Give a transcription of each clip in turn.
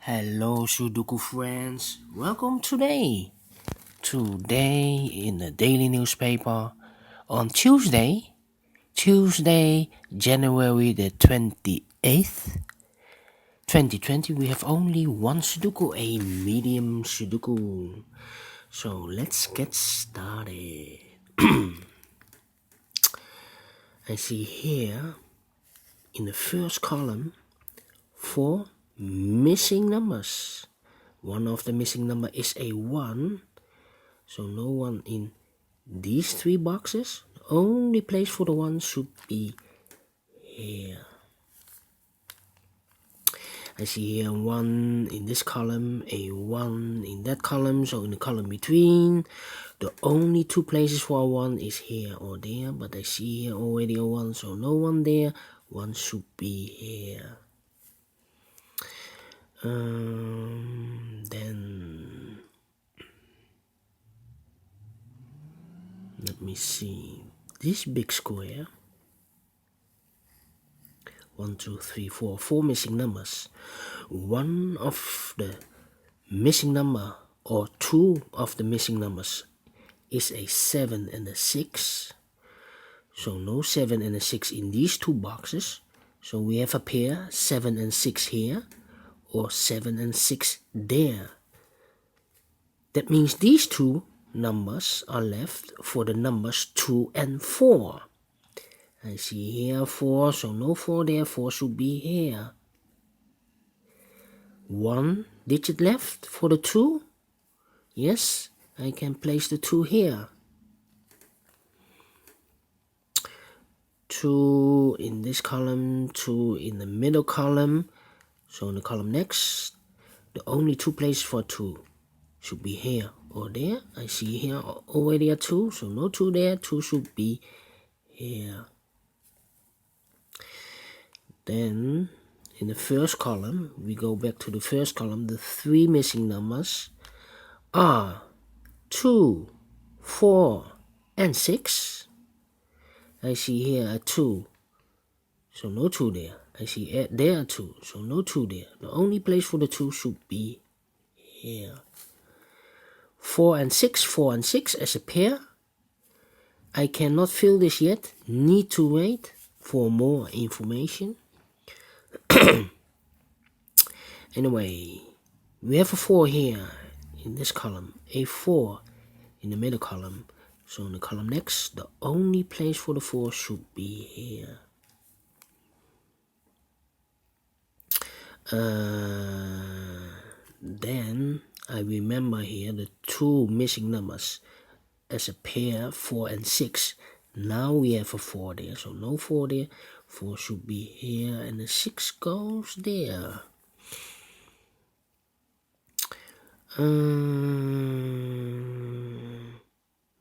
Hello Sudoku friends, welcome today. Today in the daily newspaper on Tuesday, January the 28th, 2020, we have only one Sudoku, a medium Sudoku. So let's get started. I see here in the first column 4 missing numbers. One of the missing number is a 1, so no one in these 3 boxes. The only place for the 1 should be here. I see here 1 in this column, a 1 in that column, so in the column between, the only 2 places for a 1 is here or there, but I see here already a 1, so no 1 there. 1 should be here. Then let me see this big square. 1, 2, 3, 4, 4 missing numbers. One of the missing number or 2 of the missing numbers is a 7 and a 6. So no 7 and a 6 in these 2 boxes. So we have a pair 7 and 6 here, or 7 and 6 there. That means these 2 numbers are left for the numbers 2 and 4. I see here 4, so no 4 there, 4 should be here. 1 digit left for the 2. Yes, I can place the 2 here. 2 in this column, 2 in the middle column. So in the column next, the only 2 places for 2 should be here or there. I see here already a 2, so no 2 there, 2 should be here. Then in the first column, we go back to the first column. The 3 missing numbers are 2, 4, and 6. I see here a 2, so no 2 there. I see there a 2, so no 2 there. The only place for the 2 should be here. 4 and 6, 4 and 6 as a pair. I cannot fill this yet. Need to wait for more information. Anyway, we have a 4 here in this column, a 4 in the middle column. So in the column next, the only place for the 4 should be here. Then I remember here the 2 missing numbers as a pair, 4 and 6. Now we have a 4 there, so no 4 there. 4 should be here, and the 6 goes there.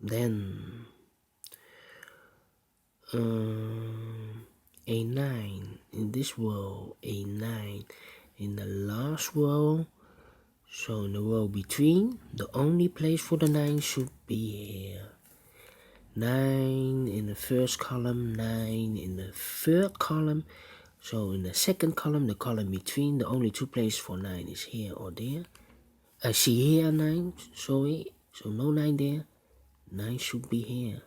Then a 9 in this row, a 9 in the last row. So in the row between, the only place for the 9 should be here. 9 in the first column, 9 in the third column. So in the second column, the column between, the only 2 places for 9 is here or there. I see here 9, sorry, so no 9 there. 9 should be here.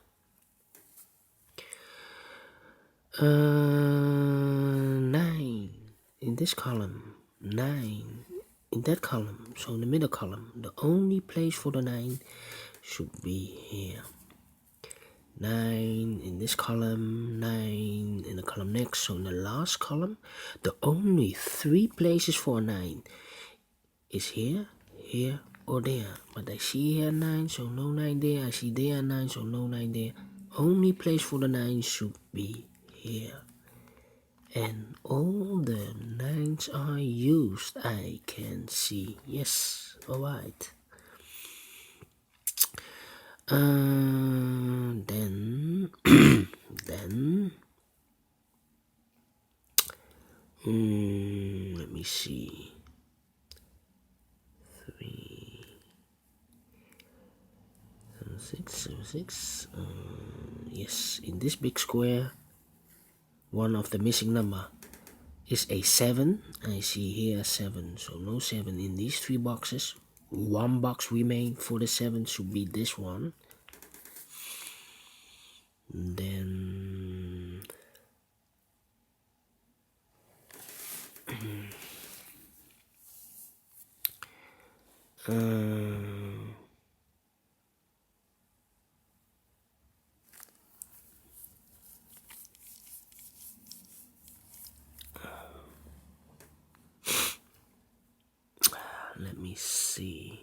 9 in this column, 9 in that column, so in the middle column, the only place for the 9 should be here. 9 in this column, 9 in the column next, so in the last column, the only 3 places for 9 is here, here, or there. But I see here 9, so no 9 there. I see there 9, so no 9 there. Only place for the 9 should be here. And all the 9s are used, I can see. Yes, alright. Then let me see. 3, 6, 6. Yes, in this big square, one of the missing number is a 7. I see here 7, so no 7 in these 3 boxes. 1 box remain for the 7 should be this one. Then let me see.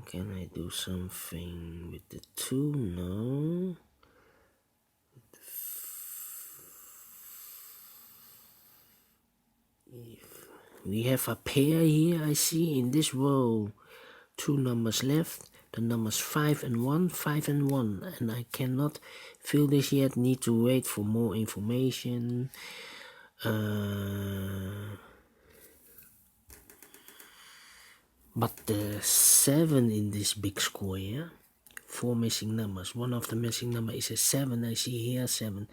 Can I do something with the 2? No. We have a pair here, I see, in this row. 2 numbers left. The numbers 5 and 1, 5 and 1. And I cannot fill this yet, need to wait for more information. But the 7 in this big square, 4 missing numbers. One of the missing number is a 7. I see here 7.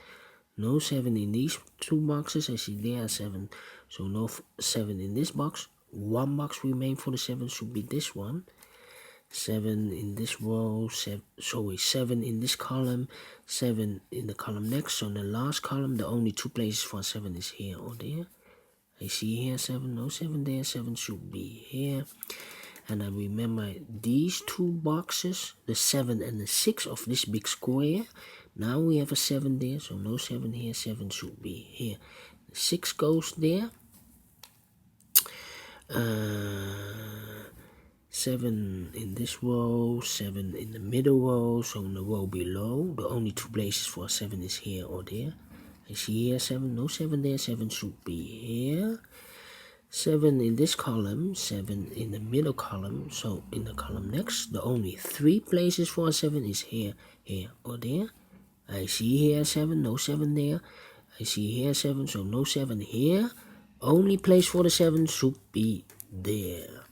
No 7 in these 2 boxes. I see there 7. So no 7 in this box. 1 box remain for the 7 should be this one. 7 in this row. 7 in this column. 7 in the column next. So in the last column, the only 2 places for 7 is here or there. I see here 7. No 7 there. 7 should be here. And I remember these 2 boxes, the 7 and the 6 of this big square. Now we have a 7 there, so no 7 here, 7 should be here. The 6 goes there. 7 in this row, 7 in the middle row, so in the row below, the only 2 places for 7 is here or there. I see here 7, no 7 there, 7 should be here. 7 in this column, 7 in the middle column, so in the column next, the only 3 places for 7 is here, here, or there. I see here 7, no 7 there. I see here 7, so no 7 here. Only place for the 7 should be there.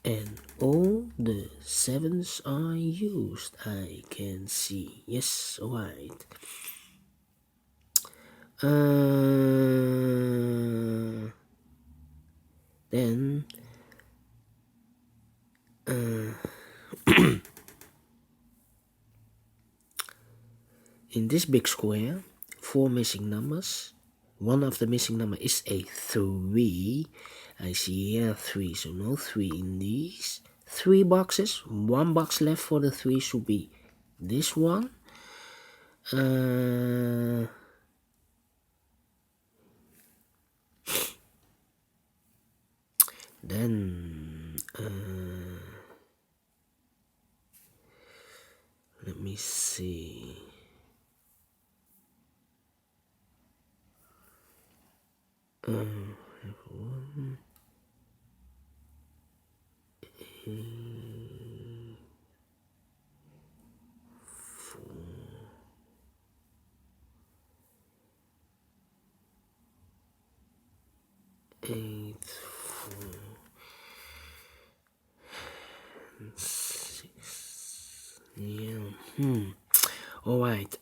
And all the 7s are used, I can see. Yes, alright. Then in this big square, 4 missing numbers. One of the missing number is a 3. I see here 3, so no 3 in these 3 boxes. 1 box left for the 3 should be this one. Then let me see. One, 8, 4, 8, 4, 6. Yeah. Alright.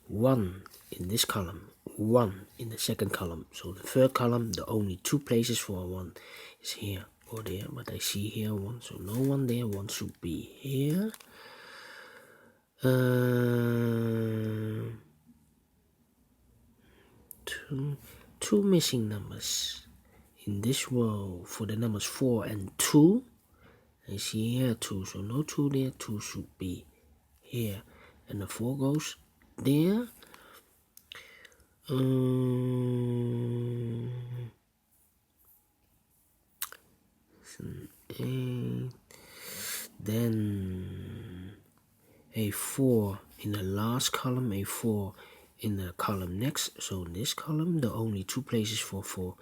1 in this column, 1 in the second column. So the third column, the only 2 places for 1 is here or there. But I see here 1, so no 1 there. 1 should be here. 2 missing numbers in this row for the numbers 4 and 2. I see here 2, so no 2 there. 2 should be here. And the 4 goes there. 8. Then a 4 in the last column, a 4 in the column next. So in this column, the only 2 places for 4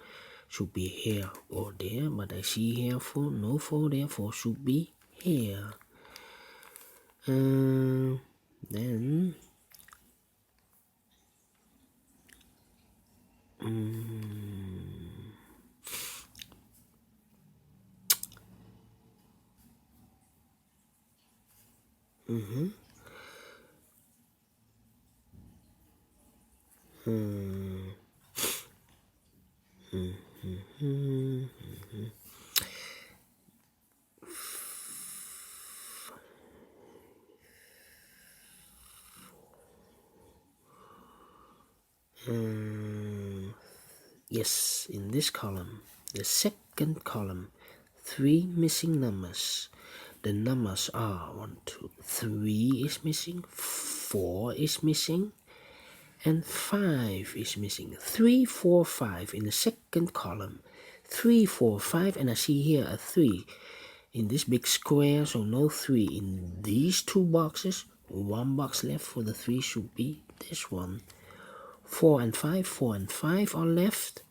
should be here or there. But I see here 4, no 4 there. 4 should be here. Then Yes, in this column, the second column, 3 missing numbers. The numbers are 1, 2, 3 is missing, 4 is missing, and 5 is missing. 3, 4, 5 in the second column. 3, 4, 5, and I see here a 3 in this big square, so no 3 in these 2 boxes. 1 box left for the 3 should be this one. 4 and 5 are left.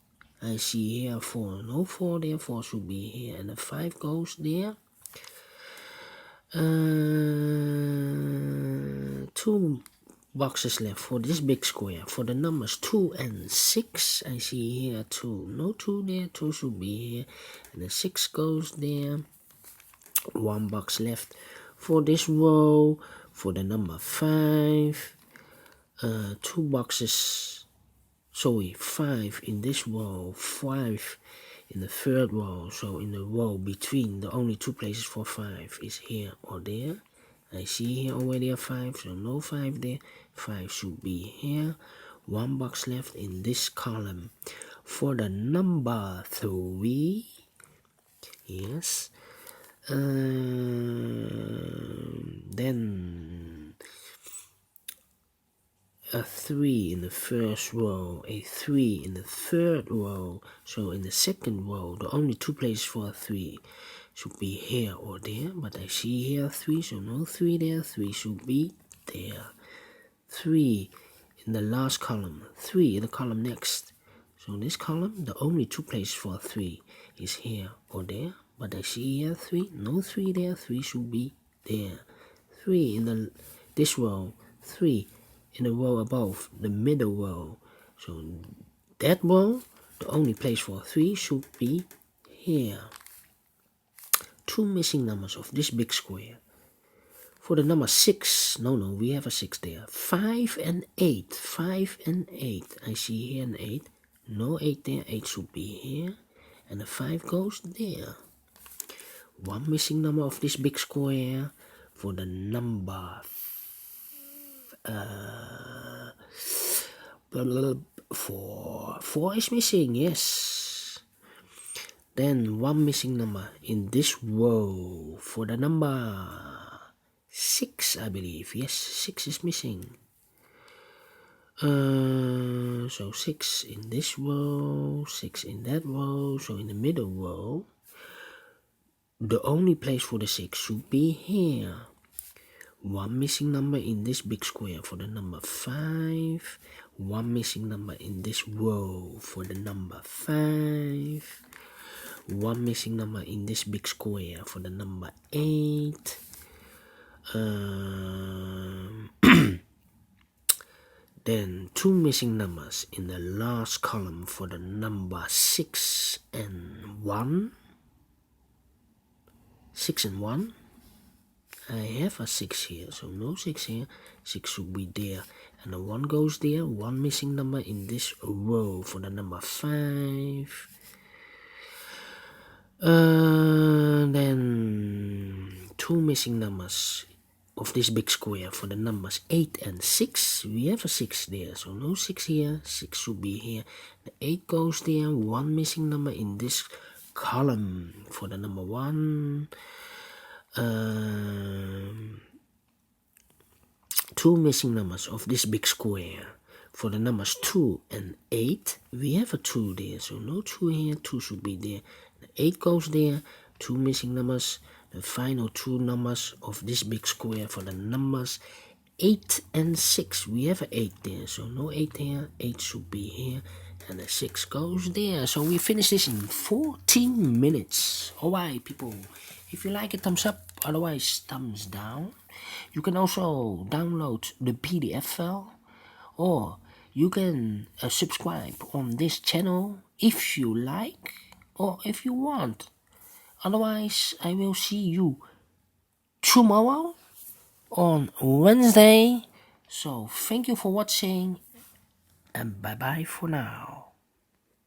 I see here 4, no 4 there, 4 should be here, and the 5 goes there. 2 boxes left for this big square. For the numbers 2 and 6, I see here 2, no 2 there, 2 should be here, and the 6 goes there. 1 box left for this row. For the number 5, 2 boxes, sorry, 5 in this row, 5 in the third row. So in the row between, the only 2 places for 5 is here or there. I see here already a 5, so no 5 there. 5 should be here. 1 box left in this column. For the number 3, yes, then a 3 in the first row, a 3 in the third row. So in the second row, the only 2 places for a 3 should be here or there, but I see here 3, so no 3 there, 3 should be there. 3 in the last column, 3 in the column next. So in this column, the only 2 places for a 3 is here or there, but I see here 3, no 3 there, 3 should be there. 3 in this row, 3 in the row above, the middle row. So that row, the only place for 3 should be here. 2 missing numbers of this big square. For the number 6, no, we have a 6 there. 5 and 8, 5 and 8. I see here an 8. No 8 there, 8 should be here. And the 5 goes there. 1 missing number of this big square. For the number 4. 4 is missing, yes. Then 1 missing number in this row. For the number 6, I believe. Yes, 6 is missing. So 6 in this row, 6 in that row. So in the middle row, the only place for the 6 should be here. 1 missing number in this big square for the number 5. 1 missing number in this row for the number 5. 1 missing number in this big square for the number 8. Then 2 missing numbers in the last column for the number 6 and 1. 6 and 1. I have a 6 here, so no 6 here. 6 should be there, and the 1 goes there. 1 missing number in this row for the number 5. Then 2 missing numbers of this big square for the numbers 8 and 6. We have a 6 there, so no 6 here. 6 should be here. The 8 goes there. 1 missing number in this column for the number 1. 2 missing numbers of this big square for the numbers 2 and 8. We have a 2 there, so no 2 here. 2 should be there. The 8 goes there. 2 missing numbers. The final 2 numbers of this big square for the numbers 8 and 6. We have an 8 there, so no 8 here. 8 should be here, and the 6 goes there. So we finish this in 14 minutes. Alright, people. If you like it, thumbs up. Otherwise, thumbs down. You can also download the PDF file, or you can subscribe on this channel if you like or if you want. Otherwise, I will see you tomorrow on Wednesday. So thank you for watching and bye bye for now.